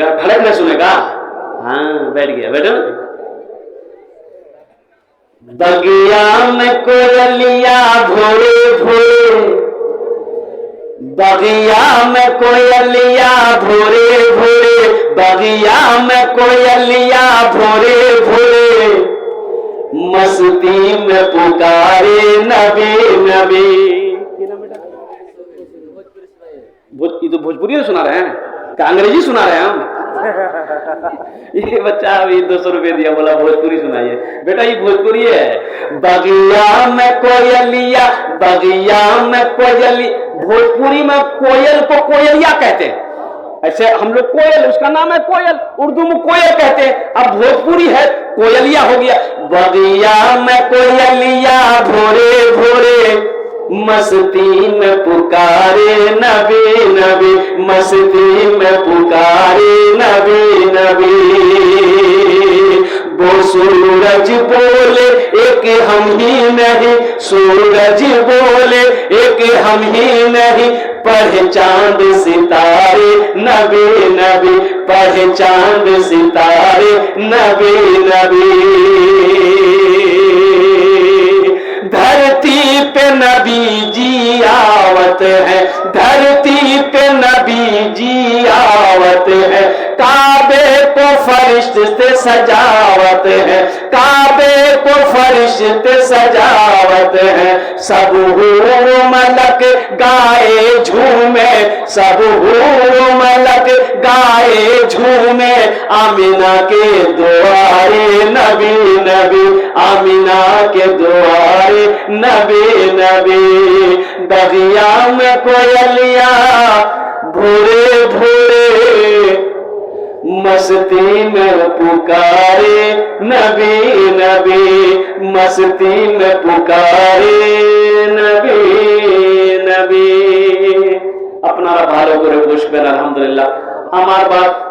जरा खड़े खड़े सुनेगा। हाँ बैठ गया, बैठो। बगिया में कोयलिया भोरे भोरे, बगिया में कोयलिया भोरे भोरे, बगिया में कोयलिया भोरे भोरे, मस्ती में पुकारे नबी नबी। ये तो भोजपुरी सुना रहे हैं क्या अंग्रेजी सुना रहे हैं हम? ये बच्चा अभी 200 रुपए दिया, बोला भोजपुरी सुनाइए। बेटा ये भोजपुरी है। बगिया में कोयलिया, बगिया में कोयली। भोजपुरी में कोयल को कोयलिया कहते हैं। ऐसे हम लोग कोयल, उसका नाम है कोयल, उर्दू में कोयल कहते हैं। अब भोजपुरी है कोयलिया हो गया। बगिया में कोयलिया भोरे भोरे, मस्ती में पुकारे नबी नबी, मस्ती में पुकारे नबी नबी। वो सूरज बोले एक हम ही नहीं, सूरज बोले एक हम ही नहीं, पहचान सितारे नबी नबी, पहचान सितारे नबी नबी। धरती पे नबी जी आवत है, धरती पे नबी जी आवत है, काबे को फरिश्ते सजावत है, काबे को फरिश्ते सजावत है। सब मलक गाए झूमे, सब मलक गाए झूमे, आमिना के द्वारे नबी नबी, आमिना के द्वारे नबी नबी। बगिया में कोयलिया भोरे भोरे, मस्ती में पुकारे नबी नबी, मस्ती में पुकारे नबी नबी। अपना भालो करे पुष्पेन अल्हम्दुलिल्लाह। আমার বাপ